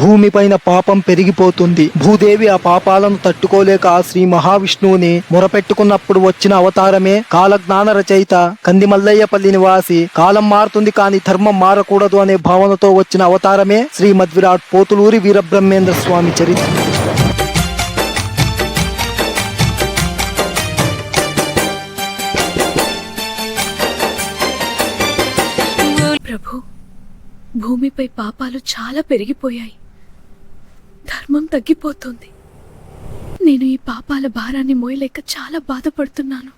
భూమిపైన పాపం పెరిగిపోతుంది. భూదేవి ఆ పాపాలను తట్టుకోలేక ఆ శ్రీ మహావిష్ణువుని మొరపెట్టుకున్నప్పుడు వచ్చిన అవతారమే కాలజ్ఞాన రచయిత కందిమల్లయ్యపల్లి నివాసి కాలం మారుతుంది కానీ ధర్మం మారకూడదు అనే భావనతో వచ్చిన అవతారమే శ్రీమద్విరాట్ పోతులూరి వీరబ్రహ్మేంద్ర స్వామి చరిత్ర. ప్రభు, భూమిపై పాపాలు చాలా పెరిగిపోయాయి. ధర్మం తగ్గిపోతుంది. నేను ఈ పాపాల భారాన్ని మోయలేక చాలా బాధపడుతున్నాను.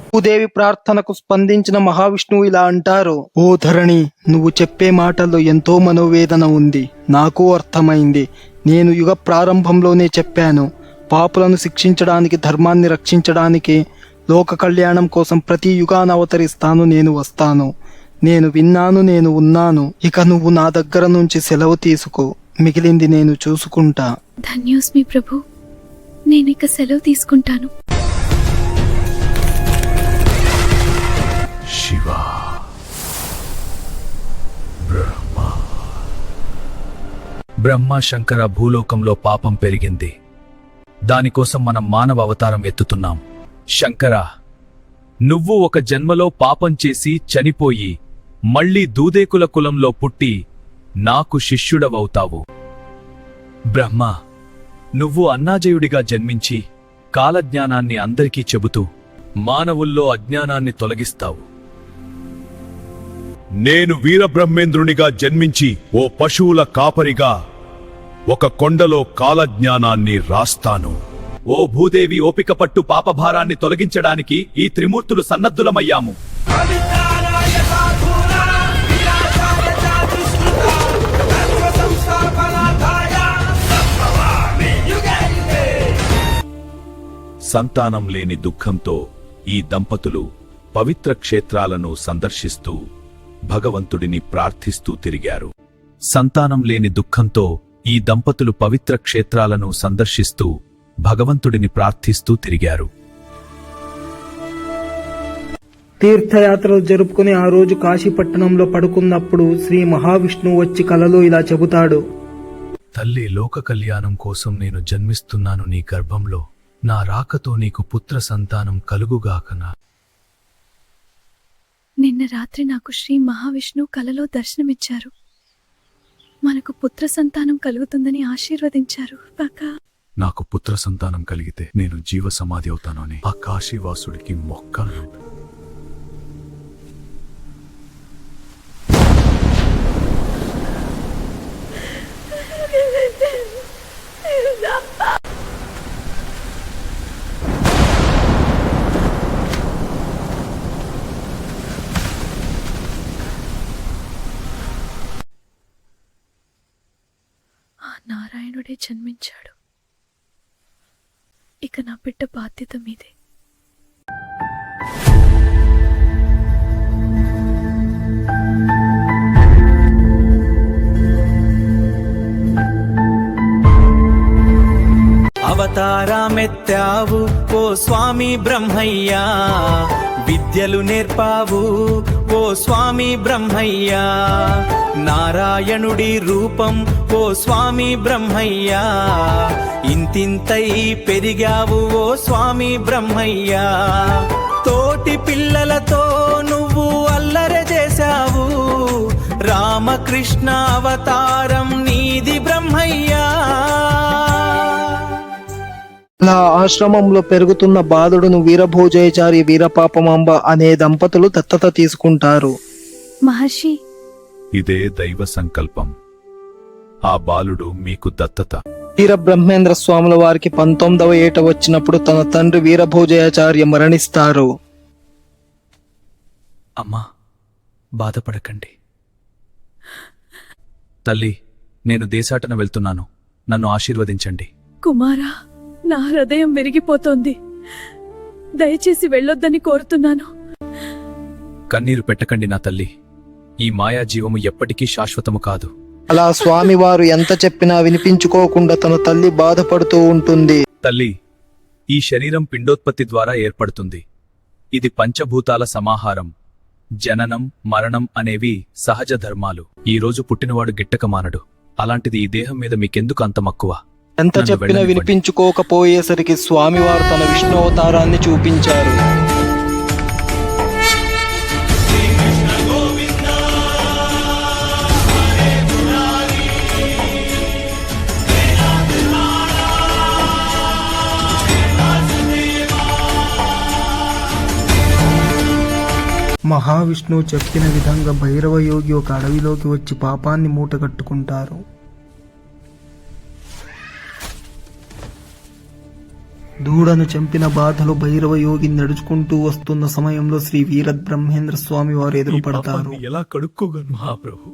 భూదేవి ప్రార్థనకు స్పందించిన మహావిష్ణువు ఇలా అంటారు: ఓ ధరణి, నువ్వు చెప్పే మాటల్లో ఎంతో మనోవేదన ఉంది. నాకు అర్థమైంది. నేను యుగ ప్రారంభంలోనే చెప్పాను, పాపులను శిక్షించడానికి, ధర్మాన్ని రక్షించడానికి, లోక కళ్యాణం కోసం ప్రతి యుగాన అవతరిస్తాను. నేను వస్తాను. నేను విన్నాను, నేను ఉన్నాను. ఇక నువ్వు నా దగ్గర నుంచి సెలవు తీసుకో. మిగిలింది నేను చూసుకుంటా. ధన్యోస్మి ప్రభు. నేనిక సెలవు తీసుకుంటాను. శివ, బ్రహ్మ శంకర, భూలోకంలో పాపం పెరిగింది. దానికోసం మనం మానవ అవతారం ఎత్తుతున్నాం. శంకర, నువ్వు ఒక జన్మలో పాపం చేసి చనిపోయి మళ్లీ దూదేకుల కులంలో పుట్టి నాకు శిష్యుడవవుతావు. బ్రహ్మ, నువ్వు అన్నాజయుడిగా జన్మించి కాలజ్ఞానాన్ని అందరికీ చెబుతూ మానవుల్లో అజ్ఞానాన్ని తొలగిస్తావు. నేను వీరబ్రహ్మేంద్రునిగా జన్మించి ఓ పశువుల కాపరిగా ఒక కొండలో కాలజ్ఞానాన్ని రాస్తాను. ఓ భూదేవి, ఓపిక పట్టు. పాపభారాన్ని తొలగించడానికి ఈ త్రిమూర్తులు సన్నద్ధులమయ్యాము. సంతానం లేని దుఃఖంతో ఈ దంపతులు పవిత్ర క్షేత్రాలను సందర్శిస్తూ భగవంతుడిని ప్రార్థిస్తూ తిరిగారు. సంతానం లేని దుఃఖంతో ఈ దంపతులు పవిత్ర క్షేత్రాలను సందర్శిస్తూ భగవంతుడిని ప్రార్థిస్తూ తిరిగారు. తీర్థయాత్రలు జరుపుకుని ఆ రోజు కాశీపట్టణంలో పడుకున్నప్పుడు శ్రీ మహావిష్ణువు వచ్చి కలలో ఇలా చెబుతాడు: తల్లి, లోక కళ్యాణం కోసం నేను జన్మిస్తున్నాను నీ గర్భంలో. నా రాకతో నీకు పుత్ర సంతానం కలుగుగాకనా. నిన్న రాత్రి నాకు శ్రీ మహావిష్ణువు కలలో దర్శనమిచ్చారు. మనకు పుత్ర సంతానం కలుగుతుందని ఆశీర్వదించారు. నాకు పుత్ర సంతానం కలిగితే నేను జీవ సమాధి అవుతాను అని ఆ కాశీవాసుడికి మొక్కలు. నారాయణుడే జన్మించాడు. ఇక నా బిడ్డ బాధ్యత మీదే. అవతారమెత్తావు ఓ స్వామి బ్రహ్మయ్యా, విద్యలు నేర్పావు ఓ స్వామి బ్రహ్మయ్యా. నారాయణుడి రూపం ఓ స్వామి బ్రహ్మయ్యా, ఇంతింతై పెరిగావు ఓ స్వామి బ్రహ్మయ్యా. తోటి పిల్లలతో నువ్వు అల్లరి చేశావు, రామకృష్ణ అవతారం నీది బ్రహ్మయ్యా. అలా ఆశ్రమంలో పెరుగుతున్న బాలుడును వీరభోజయచారి వీరపాపమాంబ అనే దంపతులు దత్తత తీసుకుంటారు. మహర్షి, ఇదే దైవ సంకల్పం. ఆ బాలుడు మీకు దత్తత. వీరబ్రహ్మేంద్ర స్వాముల వారికి 19వ ఏట వచ్చినప్పుడు తన తండ్రి వీరభోజయాచార్య మరణిస్తారు. అమ్మా, బాధపడకండి. తల్లి, నేను దేశాటన వెళ్తున్నాను. నన్ను ఆశీర్వదించండి. కుమారా, నా హృదయం విరిగిపోతోంది. దయచేసి వెళ్ళొద్దని కోరుతున్నాను. కన్నీరు పెట్టకండి నా తల్లి. ఈ మాయాజీవము ఎప్పటికీ శాశ్వతము కాదు. అలా స్వామివారు ఎంత చెప్పినా వినిపించుకోకుండా తన తల్లి బాధపడుతూ ఉంటుంది. తల్లి, ఈ శరీరం పిండోత్పత్తి ద్వారా ఏర్పడుతుంది. ఇది పంచభూతాల సమాహారం. జననం, మరణం అనేవి సహజ ధర్మాలు. ఈ రోజు పుట్టినవాడు గిట్టక మానడు. అలాంటిది ఈ దేహం మీద మీకెందుకు అంత మక్కువ? ఎంత నన్ను చెప్పినా వెళ్ళనివ్వండి. వినిపించుకోకపోయేసరికి స్వామివారు తన విష్ణువతారాన్ని చూపించారు. మహావిష్ణువు చెప్పిన విధంగా భైరవ యోగి ఒక అడవిలోకి వచ్చి పాపాన్ని మూటగట్టుకుంటారు. దూడను చంపిన బాధలో భైరవ యోగి నడుచుకుంటూ వస్తున్న సమయంలో శ్రీ వీరబ్రహ్మేంద్ర స్వామి వారు ఈ ఎదురుపడతారు. పాపాన్ని ఎలా కడుక్కోగలను మహాప్రభు?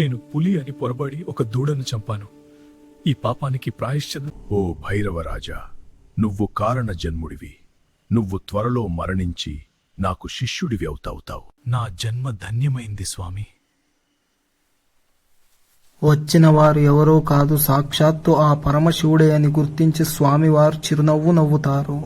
నేను పులి అని పొరబడి ఒక దూడను చంపాను. ఈ పాపానికి ప్రాయశ్చిత్తం. ఓ భైరవరాజా, నువ్వు కారణ జన్ముడివి. నువ్వు త్వరలో మరణించి నాకు శిష్యుడివి అవుతావు. నా జన్మ ధన్యమైంది స్వామి. వచ్చిన వారు ఎవరో కాదు, సాక్షాత్తు ఆ పరమశివుడే అని గుర్తించి స్వామివారు చిరునవ్వు నవ్వుతారు.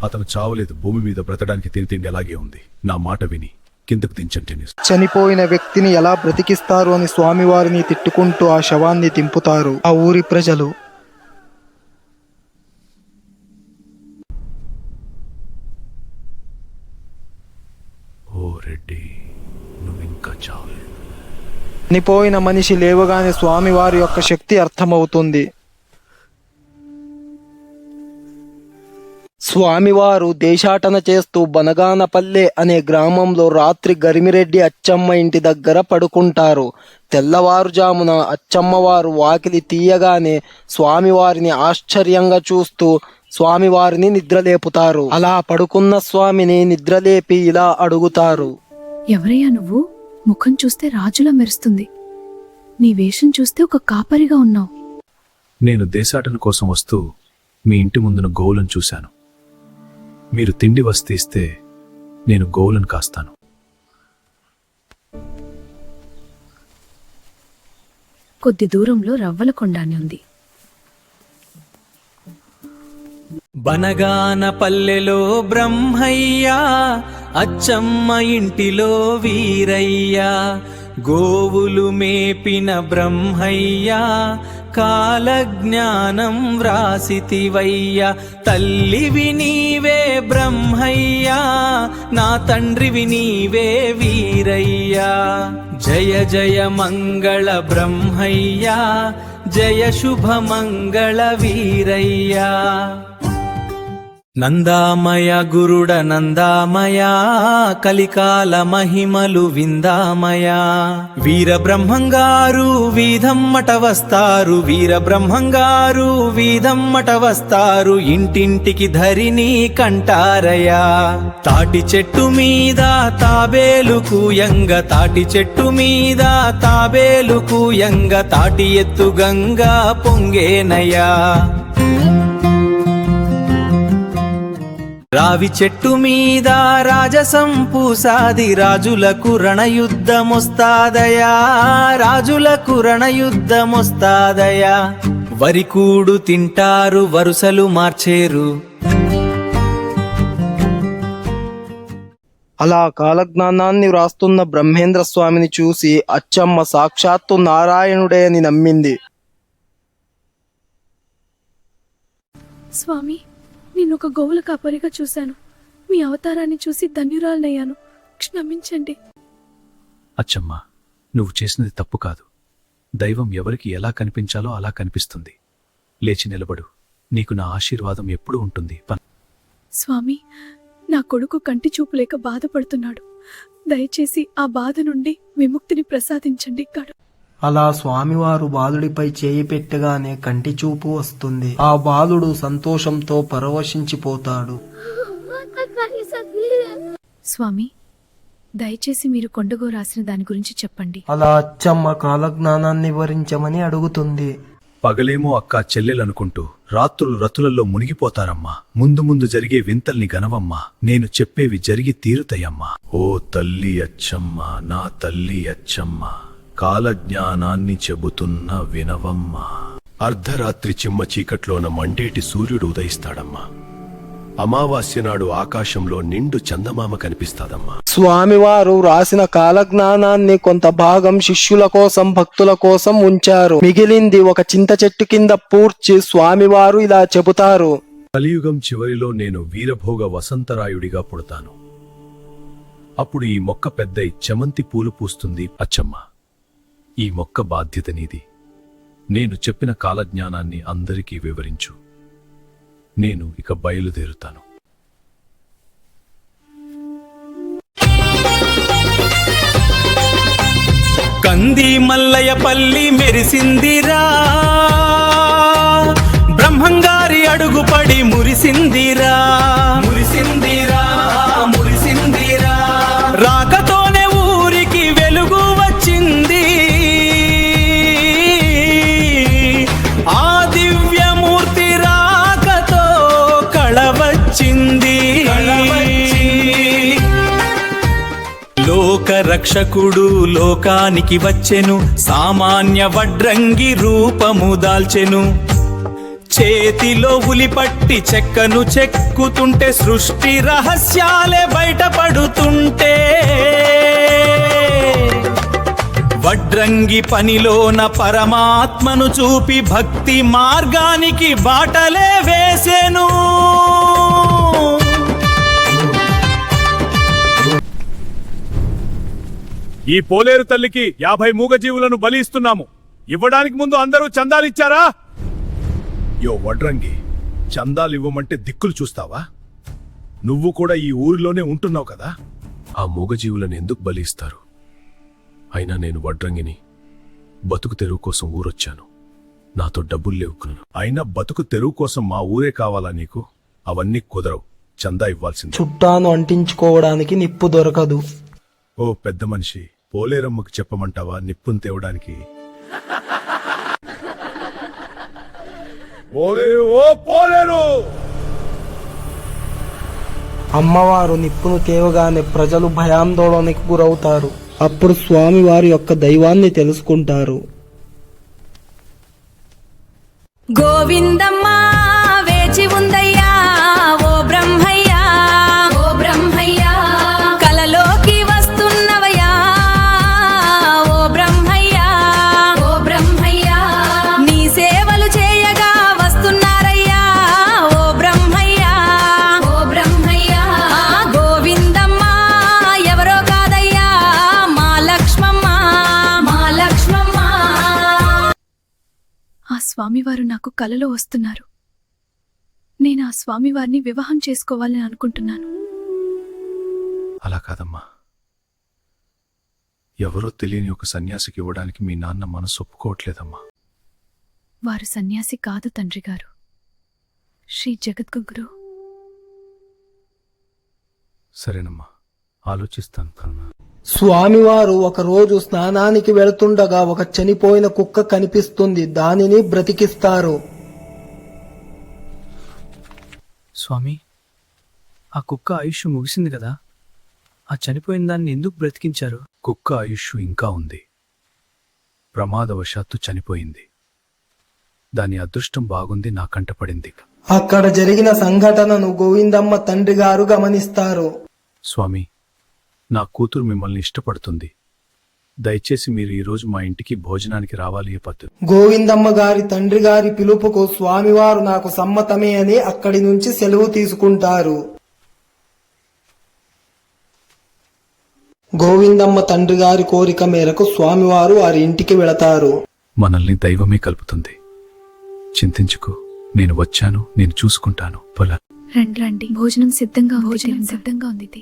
అతను చావలేదు. భూమి మీద బ్రతడానికి తిండి అలాగే ఉంది. నా మాట విని కిందకు దించండి. చనిపోయిన వ్యక్తిని ఎలా బ్రతికిస్తారు అని స్వామివారిని తిట్టుకుంటూ ఆ శవాన్ని దింపుతారు ఆ ఊరి ప్రజలు. ఓ రెడ్డి, నువ్వింకా చావలేదు. చనిపోయిన మనిషి లేవగానే స్వామివారి యొక్క శక్తి అర్థమవుతుంది. స్వామివారు దేశాటన చేస్తూ బనగానపల్లె అనే గ్రామంలో రాత్రి గరిమిరెడ్డి అచ్చమ్మ ఇంటి దగ్గర పడుకుంటారు. తెల్లవారుజామున అచ్చమ్మవారు వాకిలి తీయగానే స్వామివారిని ఆశ్చర్యంగా చూస్తూ స్వామివారిని నిద్రలేపుతారు. అలా పడుకున్న స్వామిని నిద్రలేపి ఇలా అడుగుతారు. ఎవరయ్యా నువ్వు? ముఖం చూస్తే రాజులా మెరుస్తుంది. నీ వేషం చూస్తే ఒక కాపరిగా ఉన్నావు. నేను దేశాటన కోసం వస్తూ మీ ఇంటి ముందున గోవులను చూశాను. మీరు తిండి వస్తే ఇస్తే నేను గోవులను కాస్తాను. కొద్ది దూరంలో రవ్వల కొండ అని ఉంది. బనగాన పల్లెలో బ్రహ్మయ్య, అచ్చమ్మ ఇంటిలో వీరయ్య, గోవులు మేపిన బ్రహ్మయ్య, కాలజ్ఞానం వ్రాసితివయ్య. తల్లివి నీవే బ్రహ్మయ్య, నా తండ్రివి నీవే వీరయ్య. జయ జయ మంగళ బ్రహ్మయ్య, జయ శుభ మంగళ వీరయ్య. నందామయ గురుడ నందామయ, కలికాల మహిమలు విందామయ. వీరబ్రహ్మంగారు వీధమ్మట వస్తారు, వీరబ్రహ్మంగారు వీధమ్మట వస్తారు, ఇంటింటికి ధరిని కంటారయా. తాటి చెట్టు మీద తాబేలు కూయంగ, తాటి చెట్టు మీద తాబేలు కూయంగ, తాటి ఎత్తు గంగా పొంగేనయా. రావి చెట్టు మీద రాజసం పూసాది, రాజులకు రణయుద్ధమొస్తాదయా, రాజులకు రణయుద్ధమొస్తాదయా. వరికూడు తింటారు, వరుసలు మార్చేరు. అలా కాలజ్ఞానాన్ని వ్రాస్తున్న బ్రహ్మేంద్ర స్వామిని చూసి అచ్చమ్మ సాక్షాత్తు నారాయణుడే అని నమ్మింది. స్వామి, నేను ఒక గోవుల కాపరిగా చూశాను. మీ అవతారాన్ని చూసి ధన్యురాలనయ్యాను. క్షమించండి. అచ్చమ్మా, నువ్వు చేసినది తప్పు కాదు. దైవం ఎవరికి ఎలా కనిపించాలో అలా కనిపిస్తుంది. లేచి నిలబడు. నీకు నా ఆశీర్వాదం ఎప్పుడూ ఉంటుంది. స్వామి, నా కొడుకు కంటి చూపు లేక బాధపడుతున్నాడు. దయచేసి ఆ బాధ నుండి విముక్తిని ప్రసాదించండి. అలా స్వామివారు బాలుడిపై చేయి పెట్టగానే కంటి చూపు వస్తుంది. ఆ బాలుడు సంతోషంతో పరవశించిపోతాడు. స్వామి, దయచేసి మీరు కొండగో రాసిన దాని గురించి చెప్పండి. అలా అచ్చమ్మ కాలజ్ఞానాన్ని వివరించమని అడుగుతుంది. పగలేమో అక్క చెల్లెలనుకుంటూ రాత్రులు రతులలో మునిగిపోతారమ్మా. ముందు ముందు జరిగే వింతల్ని గనవమ్మా. నేను చెప్పేవి జరిగి తీరుతాయమ్మా. ఓ తల్లి అచ్చమ్మ, నా తల్లి అచ్చమ్మ, కాలజ్ఞానాన్ని చెబుతున్న వినవమ్మా. అర్ధరాత్రి చిమ్మ చీకట్లోన మండేటి సూర్యుడు ఉదయిస్తాడమ్మా. అమావాస్య నాడు ఆకాశంలో నిండు చందమామ కనిపిస్తాదమ్మా. స్వామివారు రాసిన కాలజ్ఞానాన్ని కొంత భాగం శిష్యుల కోసం భక్తుల కోసం ఉంచారు. మిగిలింది ఒక చింత చెట్టు కింద పూడ్చి స్వామివారు ఇలా చెబుతారు. కలియుగం చివరిలో నేను వీరభోగ వసంతరాయుడిగా పుడతాను. అప్పుడు ఈ మొక్క పెద్దై చెమంతి పూలు పూస్తుంది. అచ్చమ్మ, ఈ మొక్క బాధ్యత నీది. నేను చెప్పిన కాలజ్ఞానాన్ని అందరికీ వివరించు. నేను ఇక బయలుదేరుతాను. కంది మల్లయ్యపల్లి మెరిసిందిరా, బ్రహ్మంగారి అడుగుపడి మురిసిందిరా, మురిసిందిరా, మురిసిందిరా. రాకతోనే ఊరికి వెలుగు వచ్చింది, ఆ దివ్యమూర్తి రాకతో కళ వచ్చింది. లోక రక్షకుడు లోకానికి వచ్చెను, సామాన్య వడ్రంగి రూపము దాల్చెను. చేతిలో ఉలిపట్టి చెక్కను చెక్కుతుంటే సృష్టి రహస్యాలే బయటపడుతుంటే, వడ్రంగి పనిలోన పరమాత్మను చూపి భక్తి మార్గానికి బాటలే వేసెను. ఈ పోలేరు తల్లికి 50 మూగజీవులను బలి ఇస్తున్నాము. ఇవ్వడానికి ముందు అందరూ చందాలిచ్చారా? యో వడ్రంగి, చందాలు ఇవ్వమంటే దిక్కులు చూస్తావా? నువ్వు కూడా ఈ ఊరిలోనే ఉంటున్నావు కదా. ఆ మూగజీవులను ఎందుకు బలి ఇస్తారు? అయినా నేను వడ్రంగిని. బతుకు తెరువు కోసం ఊరొచ్చాను. నాతో డబ్బులు లేవుకున్నాను. అయినా బతుకు తెరువు కోసం మా ఊరే కావాలా నీకు? అవన్నీ కుదరవు. చందా ఇవ్వాల్సింది. చుట్టాను అంటించుకోవడానికి నిప్పు దొరకదు. ఓ పెద్ద మనిషి, పోలేరమ్మకు చెప్పమంటావా నిప్పును తేవడానికి? ఓ పోలేరు! అమ్మవారు నిప్పును తేవగానే ప్రజలు భయాందోళనకు గురవుతారు. అప్పుడు స్వామివారి యొక్క దైవాన్ని తెలుసుకుంటారు. గోవిందమ్మ వేచి ఉందయ్యా, ఓ బ్రహ్మయ్యా, ఓ బ్రహ్మయ్యా, కలలోకి వస్తున్నవయ్యా, ఓ బ్రహ్మయ్యా, ఓ బ్రహ్మయ్యా, నీ సేవలు చేయగా వస్తున్నారయ్యా, ఓ బ్రహ్మయ్యా, ఓ బ్రహ్మయ్యా. గోవిందమ్మ ఎవరో కాదయ్యా, మా లక్ష్మమ్మ, మా లక్ష్మమ్మ. ఆ స్వామివారు నాకు కలలో వస్తున్నారు. నేను ఆ స్వామివారిని వివాహం చేసుకోవాలని అనుకుంటున్నాను. అలా కాదమ్మా. ఎవరో తెలియని ఒక సన్యాసికి ఇవ్వడానికి మీ నాన్న మనసు ఒప్పుకోవట్లేదమ్మా. వారు సన్యాసి కాదు తండ్రి గారు, శ్రీ జగద్గురు. సరేనమ్మా, ఆలోచిస్తాను. స్వామివారు ఒకరోజు స్నానానికి వెళుతుండగా ఒక చనిపోయిన కుక్క కనిపిస్తుంది. దానిని బ్రతికిస్తారు. స్వామి, ఆ కుక్క ఆయుష్ ముగిసింది కదా, ఆ చనిపోయిన దాన్ని ఎందుకు బ్రతికించారు? కుక్క ఆయుష్ ఇంకా ఉంది. ప్రమాదవశాత్తు చనిపోయింది. దాని అదృష్టం బాగుంది, నా కంటపడింది. అక్కడ జరిగిన సంఘటనను గోవిందమ్మ తండ్రి గారు గమనిస్తారు. స్వామి, నా కూతురు మిమ్మల్ని ఇష్టపడుతుంది. దయచేసి మీరు ఈరోజు మా ఇంటికి భోజనానికి రావాలి. పద్ధతి. గోవిందమ్మ గారి తండ్రి గారి పిలుపుకు స్వామివారు నాకు సమ్మతమే అని అక్కడి నుంచి సెలవు తీసుకుంటారు. గోవిందమ్మ తండ్రి గారి కోరిక మేరకు స్వామివారు వారి ఇంటికి వెళతారు. మనల్ని దైవమే కలుపుతుంది. చింతించుకో, నేను వచ్చాను, నేను చూసుకుంటాను. పొల రండి రండి, భోజనం సిద్ధంగా ఉంది.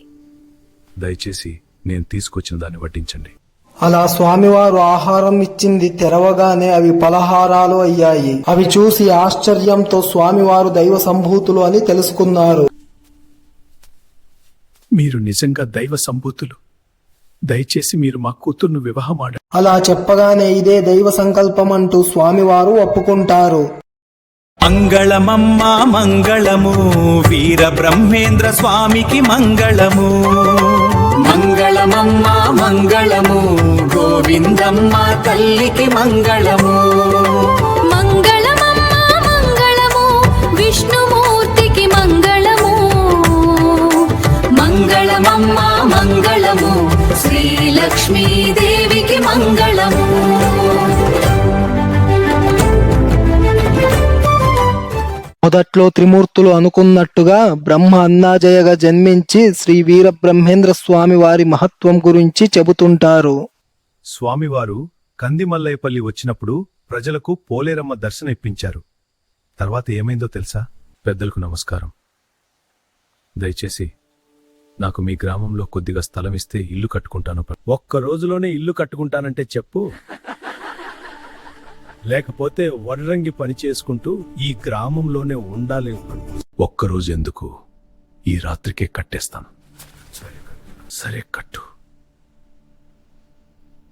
దయచేసి నేను తీసుకొచ్చిన దాన్ని వడ్డించండి. అలా స్వామివారు ఆహారం ఇచ్చింది తెరవగానే అవి పలహారాలు అయ్యాయి. అవి చూసి ఆశ్చర్యంతో స్వామివారు దైవ సంభూతులు అని తెలుసుకున్నారు. మీరు నిజంగా దైవ సంభూతులు. దయచేసి మీరు మా కూతుర్ను వివాహమాడ. అలా చెప్పగానే ఇదే దైవ సంకల్పం అంటూ స్వామివారు ఒప్పుకుంటారు. మంగళమమ్మా మంగళము వీర బ్రహ్మేంద్ర స్వామికి మంగళము. మంగళమమ్మా మంగళము గోవిందమ్మ తల్లికి మంగళము. మంగళమమ్మా మంగళము విష్ణుమూర్తికి మంగళము. మంగళమమ్మా మంగళము శ్రీలక్ష్మీదేవికి మంగళము. మొదట్లో త్రిమూర్తులు అనుకున్నట్టుగా బ్రహ్మ అన్నాజయగా జన్మించి శ్రీ వీర బ్రహ్మేంద్ర స్వామి వారి మహత్వం గురించి చెబుతుంటారు. స్వామివారు కందిమల్లయ్యపల్లి వచ్చినప్పుడు ప్రజలకు పోలేరమ్మ దర్శనం ఇప్పించారు. తర్వాత ఏమైందో తెలుసా? పెద్దలకు నమస్కారం. దయచేసి నాకు మీ గ్రామంలో కొద్దిగా స్థలం ఇస్తే ఇల్లు కట్టుకుంటాను. ఒక్క రోజులోనే ఇల్లు కట్టుకుంటానంటే చెప్పు, లేకపోతే వడ్రంగి పని చేసుకుంటూ ఈ గ్రామంలోనే ఉండాలి. ఒక్కరోజు ఎందుకు, ఈ రాత్రికే కట్టేస్తాను. సరే కట్టు.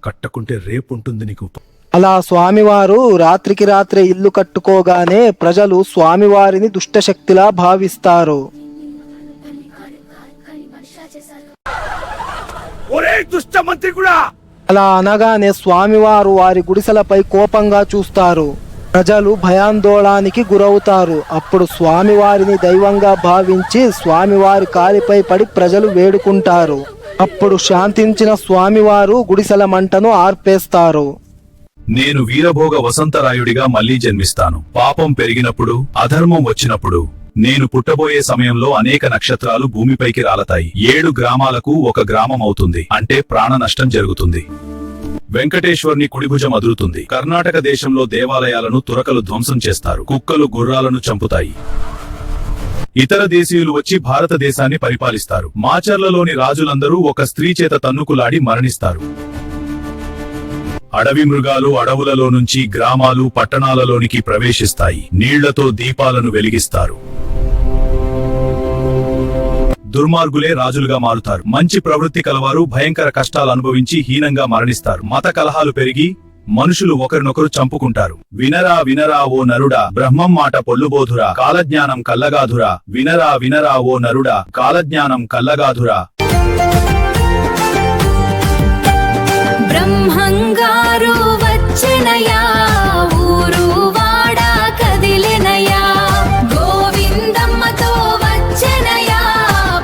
కట్టకుంటే రేపుంటుంది నీకు. అలా స్వామివారు రాత్రికి రాత్రే ఇల్లు కట్టుకోగానే ప్రజలు స్వామివారిని దుష్టశక్తిలా భావిస్తారు. ఒరే దుష్ట మంత్రి కూడా అలా అనగానే స్వామివారు వారి గుడిసెలపై కోపంగా చూస్తారు. ప్రజలు భయాందోళనానికి గురవుతారు. అప్పుడు స్వామివారిని దైవంగా భావించి స్వామివారి కాలిపై పడి ప్రజలు వేడుకుంటారు. అప్పుడు శాంతించిన స్వామివారు గుడిసెల మంటను ఆర్పేస్తారు. నేను వీరభోగ వసంతరాయుడిగా మళ్లీ జన్మిస్తాను. పాపం పెరిగినప్పుడు, అధర్మం వచ్చినప్పుడు, నేను పుట్టబోయే సమయంలో అనేక నక్షత్రాలు భూమిపైకి రాలతాయి. 7 గ్రామాలకు ఒక గ్రామం అవుతుంది. అంటే ప్రాణ నష్టం జరుగుతుంది. వెంకటేశ్వర్ని కుడిభుజం అదురుతుంది. కర్ణాటక దేశంలో దేవాలయాలను తురకలు ధ్వంసం చేస్తారు. కుక్కలు గుర్రాలను చంపుతాయి. ఇతర దేశీయులు వచ్చి భారతదేశాన్ని పరిపాలిస్తారు. మాచర్లలోని రాజులందరూ ఒక స్త్రీ చేత తన్నుకులాడి మరణిస్తారు. అడవి మృగాలు అడవులలో నుంచి గ్రామాలు పట్టణాలలోనికి ప్రవేశిస్తాయి. నీళ్లతో దీపాలను వెలిగిస్తారు. దుర్మార్గులే రాజులుగా మారుతారు. మంచి ప్రవృత్తి కలవారు భయంకర కష్టాలు అనుభవించి హీనంగా మరణిస్తారు. మత కలహాలు పెరిగి మనుషులు ఒకరినొకరు చంపుకుంటారు. వినరా వినరా ఓ నరుడా, బ్రహ్మం మాట పొల్లుబోధురా, కాలజ్ఞానం కల్లగాధురా. వినరా వినరా ఓ నరుడా, కాలజ్ఞానం కల్లగాధురా. బ్రహ్మంగారు వచ్చెనయా, ఊరు వాడ కదిలెనయా. గోవిందమ్మతో వచ్చెనయా,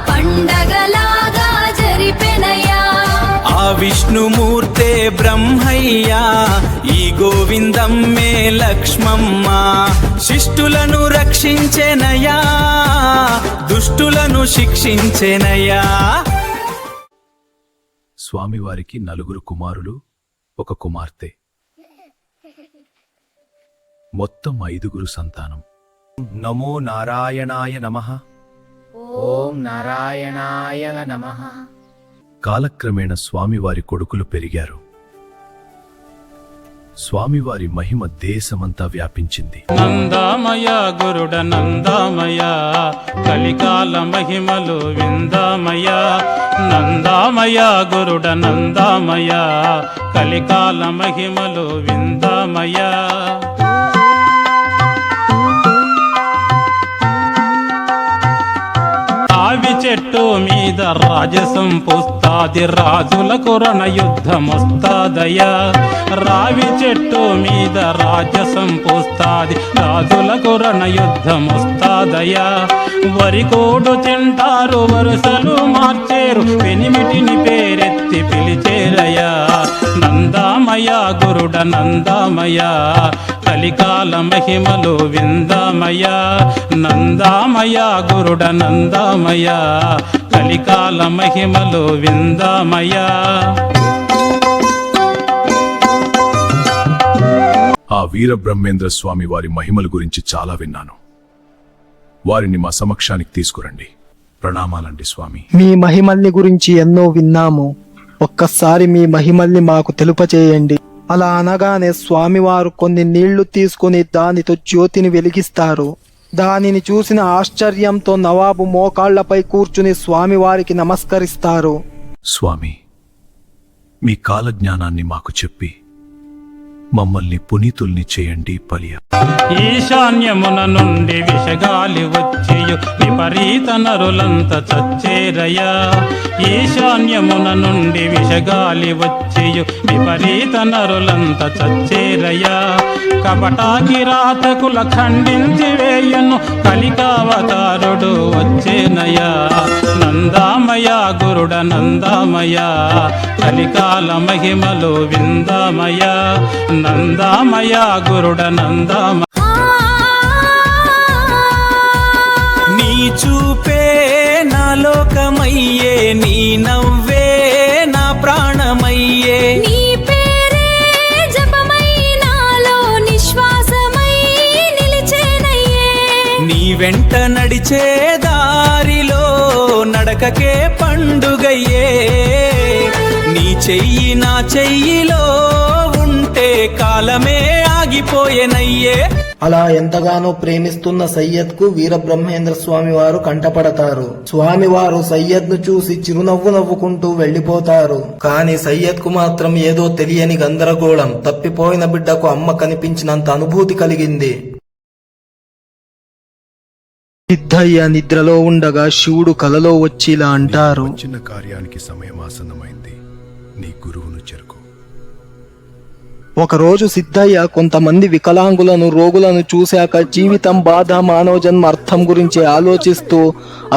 పండగలాగా జరిపెనయా. ఆ విష్ణుమూర్తే బ్రహ్మయ్యా, ఈ గోవిందమ్మే లక్ష్మమ్మ. శిష్టులను రక్షించెనయా, దుష్టులను శిక్షించెనయా. స్వామివారికి 4 కుమారులు, 1 కుమార్తె. మొత్తం 5 సంతానం. నమో నారాయణాయ నమః. ఓం నారాయణాయ నమః. కాలక్రమేణా స్వామివారి కొడుకులు పెరిగారు. స్వామివారి మహిమ దేశమంతా వ్యాపించింది. నందామయ గురుడ నందామయ, కలికాల మహిమలు విందామయ. నందామయ గురుడ నందామయ, కలికాల మహిమలు విందామయ. రావి చెట్టు మీద రాజసం పుస్తాది, రాజులకు రణయుద్ధమొస్తాదయ్యా. రావి చెట్టు మీద రాజసం పుస్తాది, రాజులకు రణయుద్ధమొస్తాదయ్యా. వరికోడు తింటారు, వరుసలు మార్చేరు, పెనిమిటిని పేరెత్తి పిలిచేరయ్యా. నందామయ గురుడ నందామయ, కలికాల మహిమలు విందామయ. నందామయ గురుడ నందామయ, కలికాల మహిమలు విందామయ. ఆ వీరబ్రహ్మేంద్ర స్వామి వారి మహిమల గురించి చాలా విన్నాను. వారిని మా సమక్షానికి తీసుకురండి. ప్రణామాలండి స్వామి. మీ మహిమల్ని గురించి ఎన్నో విన్నాము. ఒక్కసారి మీ మహిమల్ని మాకు తెలుపచేయండి. అలా అనగానే స్వామివారు కొన్ని నీళ్లు తీసుకుని దానితో జ్యోతిని వెలిగిస్తారు. దానిని చూసిన ఆశ్చర్యంతో నవాబు మోకాళ్లపై కూర్చుని స్వామివారికి నమస్కరిస్తారు. స్వామి, మీ కాలజ్ఞానాన్ని మాకు చెప్పి మమ్మల్ని పునీతుల్ని చేయండి పలియ. ఈశాన్యమున నుండి విషగాలి వచ్చియు విపరీత నరులంత చచ్చేరయ్యా. ఈశాన్యమున నుండి విషగాలి వచ్చియు విపరీత నరులంత చచ్చేరయ్యా. కపటాకి రాతకుల ఖండించి వేయును కలికావతారుడు వచ్చేనయ్యా. నందామయ గురుడ నందామయ కలికాల మహిమలు విందామయ. నందామయ గురుడ నందామ. నీ చూపే నా లోకమయ్యే, నీ నవ్వే నా ప్రాణమయ్యే. నీ పేరే జపమై నాలో నిశ్వాసమై నిలిచేనయ్యే. నీ వెంట నడిచే దారిలో నడకకే పండుగయ్యే. నీ చెయ్యి నా చెయ్యిలో ఉంటే కాలమే ఆగిపోయేనయ్యే. అలా ఎంతగానో ప్రేమిస్తున్న సయ్యద్కు వీరబ్రహ్మేంద్ర స్వామి వారు కంటపడతారు. స్వామివారు సయ్యద్ను చూసి చిరునవ్వు నవ్వుకుంటూ వెళ్లిపోతారు. కాని సయ్యద్కు మాత్రం ఏదో తెలియని గందరగోళం, తప్పిపోయిన బిడ్డకు అమ్మ కనిపించినంత అనుభూతి కలిగింది. సిద్ధయ్య నిద్రలో ఉండగా శివుడు కలలో వచ్చి ఇలా అంటారు, వచ్చిన కార్యానికి సమయం ఆసన్నమైంది, నీ గురువును చెరుకు. ఒకరోజు సిద్ధయ్య కొంతమంది వికలాంగులను రోగులను చూశాక జీవితం, బాధ, మానవ జన్మ అర్థం గురించి ఆలోచిస్తూ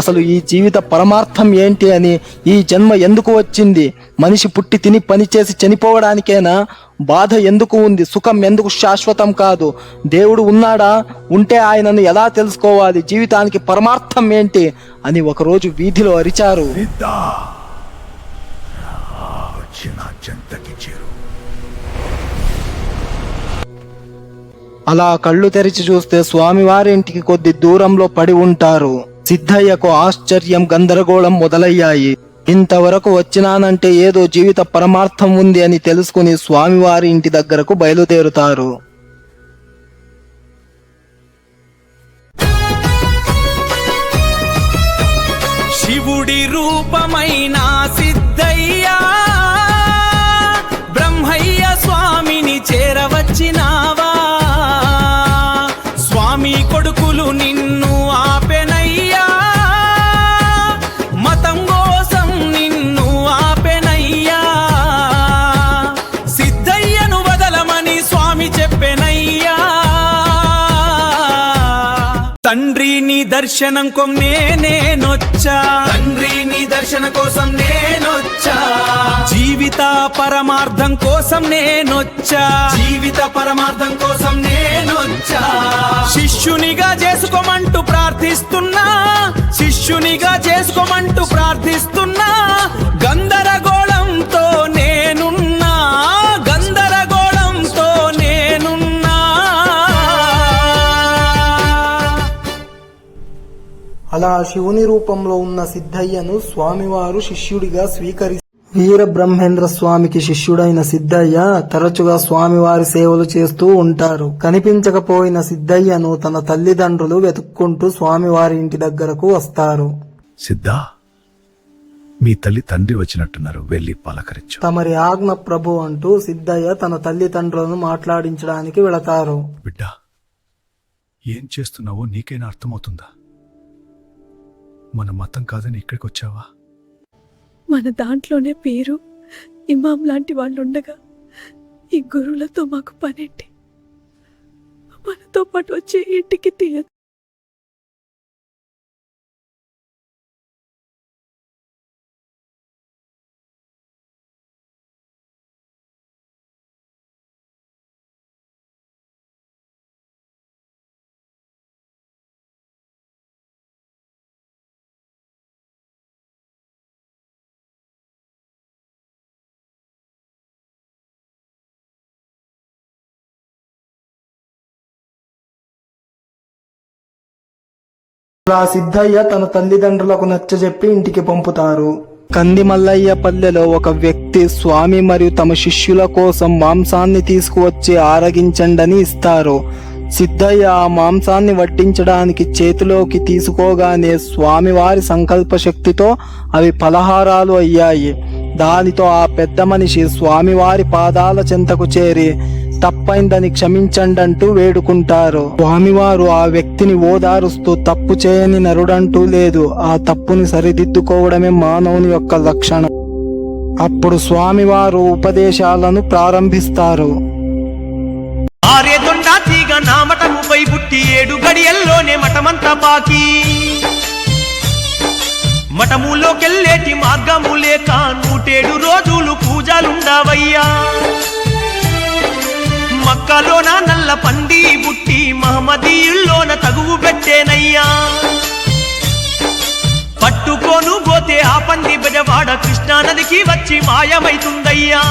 అసలు ఈ జీవిత పరమార్థం ఏంటి అని, ఈ జన్మ ఎందుకు వచ్చింది, మనిషి పుట్టి తిని పనిచేసి చనిపోవడానికేనా, బాధ ఎందుకు ఉంది, సుఖం ఎందుకు శాశ్వతం కాదు, దేవుడు ఉన్నాడా, ఉంటే ఆయనను ఎలా తెలుసుకోవాలి, జీవితానికి పరమార్థం ఏంటి అని ఒకరోజు వీధిలో అరిచారు. అలా కళ్ళు తెరిచి చూస్తే స్వామివారి ఇంటికి కొద్ది దూరంలో పడి ఉంటారు. సిద్ధయ్యకు ఆశ్చర్యం, గందరగోళం మొదలయ్యాయి. ఇంతవరకు వచ్చినానంటే ఏదో జీవిత పరమార్థం ఉంది అని తెలుసుకుని స్వామివారి ఇంటి దగ్గరకు బయలుదేరుతారు. శివుడి రూపమైన సిద్ధయ్యా, బ్రహ్మయ్య స్వామిని చేరవచ్చినావా. స్వామి కొడుకులు నిన్ను ఆపెనయ్యా, మతం కోసం నిన్ను ఆపెనయ్యా. సిద్ధయ్యను వదలమని స్వామి చెప్పెనయ్యా. తండ్రి నీ దర్శనం కోసం నేనొచ్చా, తండ్రి నీ దర్శన కోసం నేనొచ్చా. జీవిత పరమార్థం కోసం నేనొచ్చా, జీవిత పరమార్థం కోసం నేనొచ్చా. శిష్యునిగా చేసుకోమంటూ ప్రార్థిస్తున్నా, శిష్యునిగా చేసుకోమంటూ ప్రార్థిస్తున్నా. గందరగోళంతో నేనున్నా, గందరగోళంతో నేనున్నా. అలా శివుని రూపంలో ఉన్న సిద్ధయ్యను స్వామివారు శిష్యుడిగా స్వీకరి వీరబ్రహ్మేంద్ర స్వామికి శిష్యుడైన సిద్ధయ్య తరచుగా స్వామివారి సేవలు చేస్తూ ఉంటారు. కనిపించకపోయిన సిద్ధయ్యను తన తల్లిదండ్రులు వెతుక్కుంటూ స్వామివారి ఇంటి దగ్గరకు వస్తారు. సిద్ధా, మీ తల్లి తండ్రి వచ్చినట్టున్నారు, వెళ్ళి పలకరించు. తమరి ఆజ్ఞ ప్రభు అంటూ సిద్ధయ్య తన తల్లిదండ్రులను మాట్లాడించడానికి వెళతారు. బిడ్డా, ఏం చేస్తున్నావో నీకైనా అర్థమవుతుందా? మన మతం కాదని ఇక్కడికి వచ్చావా? మన దాంట్లోనే పేరు ఇమాం లాంటి వాళ్ళు ఉండగా ఈ గురువులతో మాకు పనేంటి? మనతో పాటు వచ్చే ఇంటికి తీయదు. అలా సిద్ధయ్య తన తల్లిదండ్రులకు నచ్చజెప్పి ఇంటికి పంపుతారు. కంది మల్లయ్య పల్లెలో ఒక వ్యక్తి స్వామి మరియు తమ శిష్యుల కోసం మాంసాన్ని తీసుకువచ్చి ఆరగించండని ఇస్తారు. సిద్ధయ్య ఆ మాంసాన్ని వడ్డించడానికి చేతిలోకి తీసుకోగానే స్వామివారి సంకల్ప శక్తితో అవి పలహారాలు అయ్యాయి. దానితో ఆ పెద్ద మనిషి స్వామివారి పాదాల చెంతకు చేరి తప్పైందని క్షమించండంటూ వేడుకుంటారు. స్వామివారు ఆ వ్యక్తిని ఓదారుస్తూ తప్పు చేయని నరుడంటూ లేదు, ఆ తప్పుని సరిదిద్దుకోవడమే మానవుని యొక్క లక్షణం. అప్పుడు స్వామివారు ఉపదేశాలను ప్రారంభిస్తారు. ఆరేదొండా తీగ నా మఠముపై పుట్టి 7 గడియల్లోనే మఠమంతా పాకి మఠములోకెళ్ళేటి మార్గము లేక 107 రోజులు పూజలుండావయ్యా. మక్కలోన నల్ల పండి బుట్టి మహమ్మదీయుల్లోన తగువు పెట్టేనయ్యా. పట్టుకోను పోతే ఆ పంది బెజవాడ కృష్ణానదికి వచ్చి మాయమైతుందయ్యా.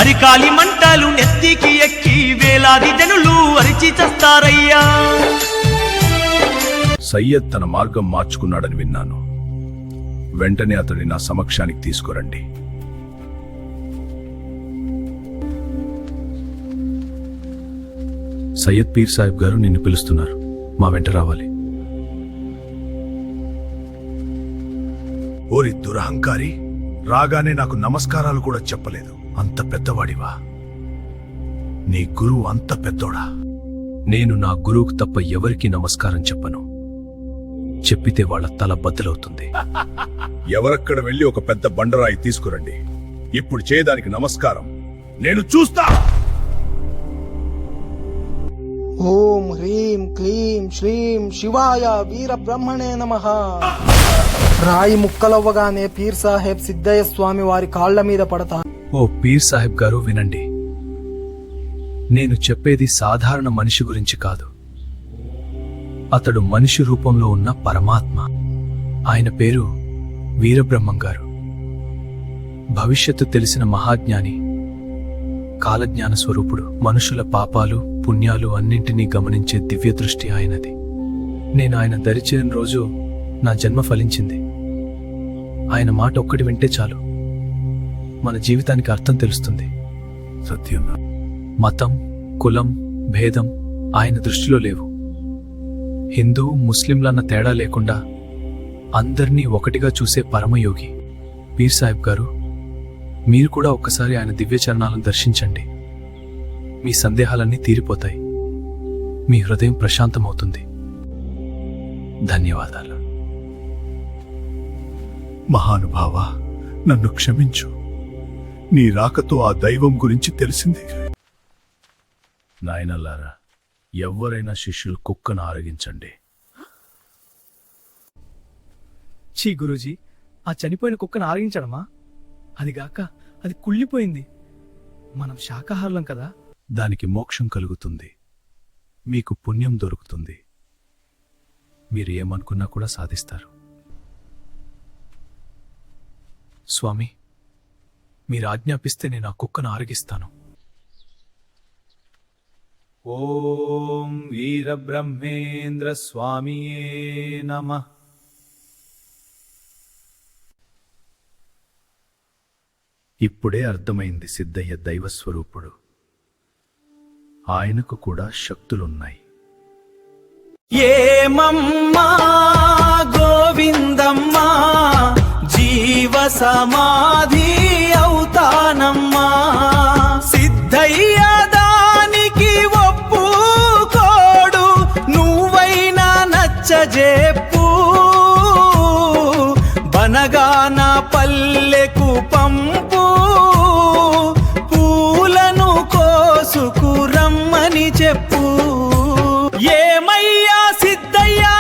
అరికాలి మంటలు నెత్తికి ఎక్కి వేలాది జనులు అరిచి చస్తారయ్యా. సయ్యద్ తన మార్గం మార్చుకున్నాడని విన్నాను. వెంటనే అతడిని నా సమక్షానికి తీసుకురండి. సయ్యద్ పీర్ సాహిబ్ గారు నిన్ను పిలుస్తున్నారు, మా వెంట రావాలి. ఓరి దురహంకారి, రాగానే నాకు నమస్కారాలు కూడా చెప్పలేదు. అంత పెద్దవాడివా? నీ గురువు అంత పెద్దోడా? నేను నా గురువుకు తప్ప ఎవరికీ నమస్కారం చెప్పను. చెప్పితే వాళ్ళ తల బద్దలవుతుంది. ఎవరక్కడ వెళ్ళి ఒక పెద్ద బండరాయి తీసుకురండి. ఇప్పుడు చేయడానికి నమస్కారం నేను చూస్తా. ఓం హ్రీం క్లీం శ్రీం శివాయ వీర బ్రహ్మణే నమః. రాయి ముక్కలవ్వగానే పీర్ సాహెబ్ సిద్ధయ్య స్వామి వారి కాళ్ల మీద పడతారు. ఓ పీర్ సాహిబ్ గారు వినండి, నేను చెప్పేది సాధారణ మనిషి గురించి కాదు. అతడు మనిషి రూపంలో ఉన్న పరమాత్మ. ఆయన పేరు వీరబ్రహ్మం గారు. భవిష్యత్తు తెలిసిన మహాజ్ఞాని, కాలజ్ఞాన స్వరూపుడు. మనుషుల పాపాలు పుణ్యాలు అన్నింటినీ గమనించే దివ్య దృష్టి ఆయనది. నేను ఆయన దరిచేరిన రోజు నా జన్మ ఫలించింది. ఆయన మాట ఒక్కటి వింటే చాలు, మన జీవితానికి అర్థం తెలుస్తుంది. సత్యం. మతం, కులం, భేదం ఆయన దృష్టిలో లేవు. హిందూ ముస్లింలన్న తేడా లేకుండా అందర్నీ ఒకటిగా చూసే పరమయోగి పీర్ సాహిబ్ గారు. మీరు కూడా ఒక్కసారి ఆయన దివ్య చరణాలను దర్శించండి. మీ సందేహాలన్నీ తీరిపోతాయి, మీ హృదయం ప్రశాంతమవుతుంది. ధన్యవాదాలు. మహానుభావ, నన్ను క్షమించు. నీ రాకతో ఆ దైవం గురించి తెలిసింది. నాయనల్లారా, ఎవ్వరైనా శిష్యులు కుక్కను ఆరగించండి. చీ గురూజీ, ఆ చనిపోయిన కుక్కను ఆరగించడమా? అదిగాక అది కుళ్ళిపోయింది. మనం శాకాహారులం కదా. దానికి మోక్షం కలుగుతుంది, మీకు పుణ్యం దొరుకుతుంది. మీరు ఏమనుకున్నా కూడా సాధిస్తారు. స్వామి, మీరు ఆజ్ఞాపిస్తే నేను ఆ కుక్కను ఆరగిస్తాను. ఓం వీరబ్రహ్మేంద్ర స్వామియే నమః. ఇప్పుడే అర్థమైంది సిద్ధయ్య దైవస్వరూపుడు. ఆయనకు కూడా శక్తులున్నాయి. ఏమమ్మా గోవిందమ్మా, జీవ సమాధి అవుతానమ్మా. సిద్ధయ్య దానికి ఒప్పుకోడు, నువ్వైనా నచ్చజెప్పు. బనగాన పల్లెకు పంపు, పూలను కోసుకురమ్మని చెప్పు. ఏమయ్యా సిద్ధయ్యా,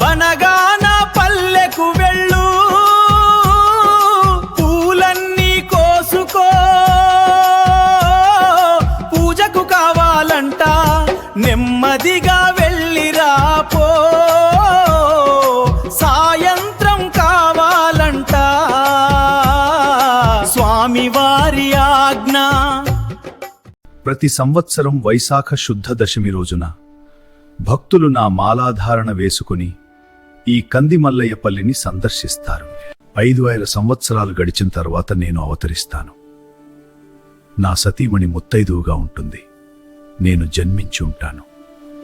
బనగాన పల్లెకు వెళ్ళు, పూలన్నీ కోసుకో. పూజకు కావాలంట, నెమ్మదిగా వెళ్ళిరా పో. సాయంత్రం కావాలంట స్వామివారి ఆజ్ఞ. ప్రతి సంవత్సరం వైశాఖ శుద్ధ దశమి రోజున భక్తులు నా మాలాధారణ వేసుకుని ఈ కందిమల్లయ్యపల్లిని సందర్శిస్తారు. 5000 సంవత్సరాలు గడిచిన తర్వాత నేను అవతరిస్తాను. నా సతీమణి ముత్తైదువుగా ఉంటుంది. నేను జన్మించి ఉంటాను.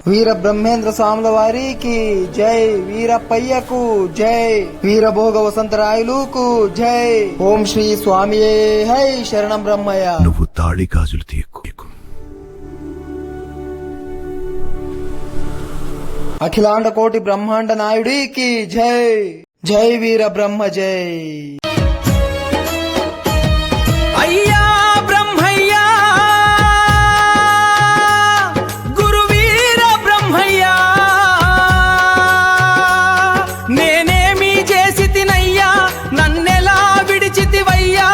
వీర బ్రహ్మేంద్ర స్వాముల వారికి జై, వీరప్పయ్యకు జై, వీరభోగ వసంతరాయులుకు జై. ఓం శ్రీ స్వామియే హై శరణం బ్రహ్మయ్య. నువ్వు తాళి గాజులు తీయకు. అఖిలాండ కోటి బ్రహ్మాండ నాయుడికి జై, జై వీర బ్రహ్మ జై. అయ్యా బ్రహ్మయ్యా, గురువీర బ్రహ్మయ్యా, నేనేమి చేసి తినయ్యా, నన్నెలా విడిచితివయ్యా,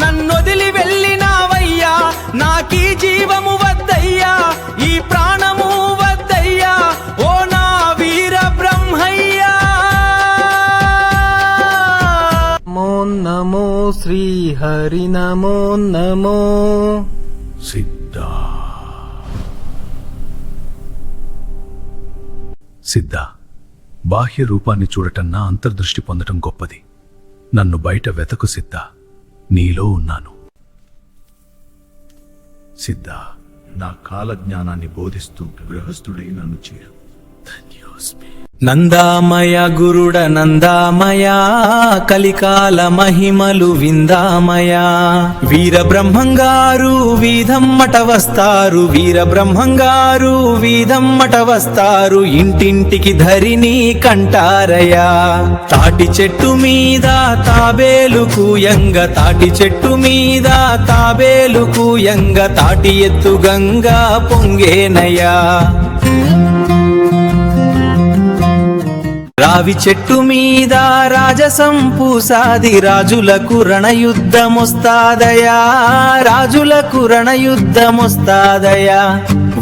నన్నొదిలి వెళ్ళినావయ్యా, నాకీ జీవము వద్దయ్యా, ఈ ప్రాణము వద్దయ్యా, ఓ నా వీర బ్రహ్మయ్యా. నమో నమో శ్రీ హరి నమో నమో. సిద్ధ, బాహ్య రూపాన్ని చూడటం నా అంతర్దృష్టి పొందటం గొప్పది. నన్ను బయట వెతకు సిద్ధ, నీలో ఉన్నాను. సిద్ధ, నా కాల జ్ఞానాన్ని బోధిస్తూ గృహస్థుడై నన్ను చేరు. ధన్యోస్మి. నందామయ గురుడ నందామయ, కలికాల మహిమలు విందామయ, వీర బ్రహ్మంగారు వీధమ్మట వస్తారు, వీర బ్రహ్మంగారు వీధమ్మట వస్తారు, ఇంటింటికి ధరిని కంటారయా. తాటి చెట్టు మీద తాబేలు కూయంగ, తాటి చెట్టు మీద తాబేలు కూయంగ, తాటి ఎత్తు గంగా పొంగేనయా. రావి చెట్టు మీద రాజసం పూసాది, రాజులకు రణయుద్ధమొస్తాదయా, రాజులకు రణయుద్ధమొస్తాదయా.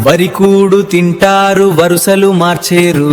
వరికూడు తింటారు వరుసలు మార్చేరు,